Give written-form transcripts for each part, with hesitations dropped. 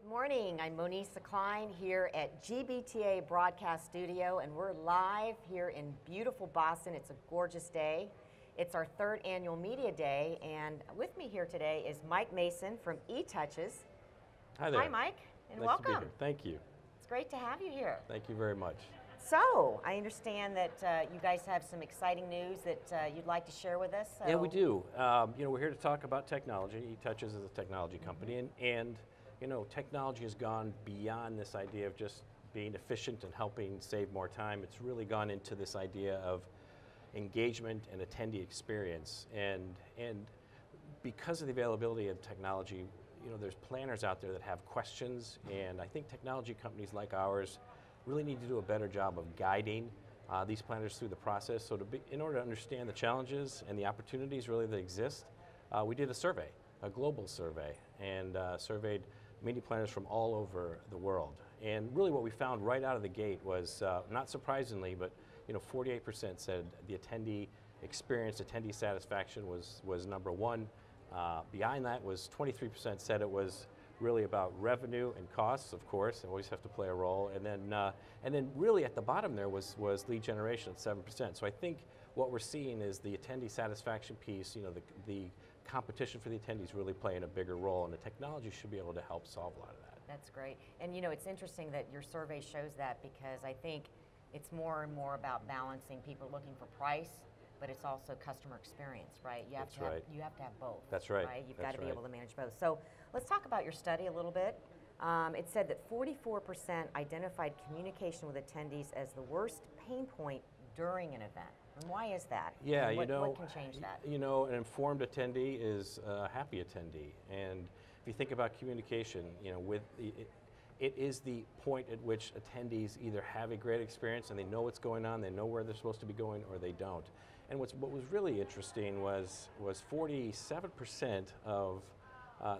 Good morning. I'm Monisa Klein here at GBTA Broadcast Studio, and we're live here in beautiful Boston. It's a gorgeous day. It's our third annual Media Day, and with me here today is Mike Mason from etouches. Hi there. Hi, Mike, and nice welcome. To be here. Thank you. It's great to have you here. Thank you very much. So, I understand that you guys have some exciting news that you'd like to share with us. So. Yeah, we do. We're here to talk about technology. etouches is a technology company, and technology has gone beyond this idea of just being efficient and helping save more time. It's really gone into this idea of engagement and attendee experience. And because of the availability of technology, there's planners out there that have questions, and I think technology companies like ours really need to do a better job of guiding these planners through the process. So in order to understand the challenges and the opportunities really that exist, we did a survey, a global survey, and surveyed media planners from all over the world. And really what we found right out of the gate was, not surprisingly, but 48% said the attendee experience, attendee satisfaction was number one. Behind that was 23% said it was really about revenue and costs, of course, always have to play a role, and then really at the bottom there was lead generation at 7%. So I think what we're seeing is the attendee satisfaction piece, the competition for the attendees really playing a bigger role, and the technology should be able to help solve a lot of that. That's great. And it's interesting that your survey shows that, because I think it's more and more about balancing people looking for price, but it's also customer experience, right? You have to have both. That's right. You've got to be able to manage both. So let's talk about your study a little bit. It said that 44% identified communication with attendees as the worst pain point during an event. And why is that? Yeah, and what can change that? An informed attendee is a happy attendee, and if you think about communication, it is the point at which attendees either have a great experience and they know what's going on, they know where they're supposed to be going, or they don't. And what was really interesting was 47% of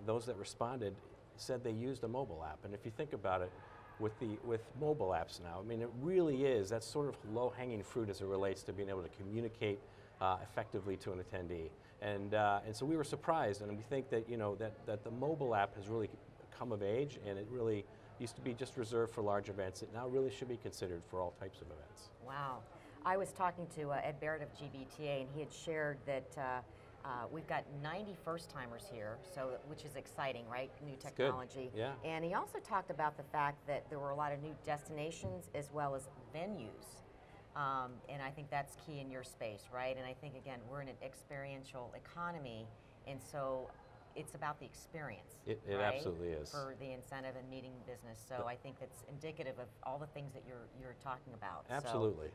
those that responded said they used a mobile app. And if you think about it, with mobile apps now, it really is, that's sort of low-hanging fruit as it relates to being able to communicate effectively to an attendee. And so we were surprised, and we think that that the mobile app has really come of age, and it really used to be just reserved for large events. It now really should be considered for all types of events. Wow. I was talking to Ed Barrett of GBTA, and he had shared that we've got 90 first-timers here, which is exciting, right? New technology. Yeah. And he also talked about the fact that there were a lot of new destinations as well as venues. And I think that's key in your space, right? And I think, again, we're in an experiential economy, and so it's about the experience. It right? absolutely is. For the incentive and meeting business. So I think that's indicative of all the things that you're talking about. Absolutely. So,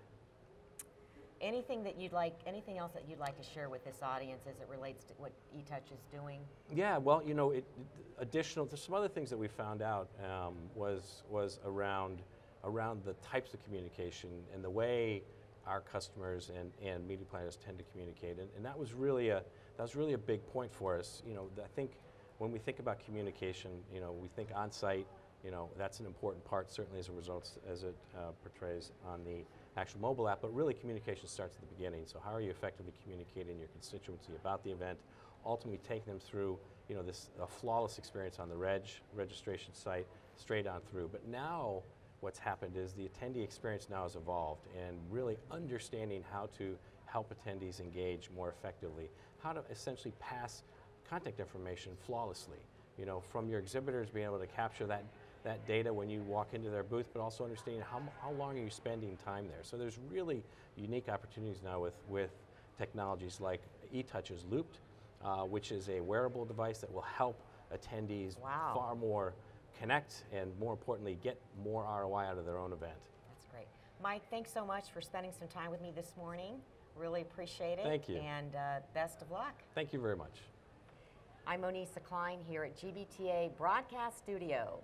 anything else that you'd like to share with this audience as it relates to what etouch is doing? Yeah, well, there's some other things that we found out was around the types of communication and the way our customers and media planners tend to communicate, and that was really a big point for us. I think when we think about communication, we think on-site. That's an important part, certainly as it portrays on the actual mobile app. But really, communication starts at the beginning. So how are you effectively communicating your constituency about the event, ultimately taking them through this flawless experience on the registration site, straight on through. But now, what's happened is the attendee experience now has evolved, and really understanding how to help attendees engage more effectively, how to essentially pass contact information flawlessly. From your exhibitors being able to capture that data when you walk into their booth, but also understanding how long are you spending time there. So there's really unique opportunities now with technologies like etouches Looped, which is a wearable device that will help attendees far more connect and, more importantly, get more ROI out of their own event. That's great. Mike, thanks so much for spending some time with me this morning. Really appreciate it. Thank you. And best of luck. Thank you very much. I'm Monisa Klein here at GBTA Broadcast Studio.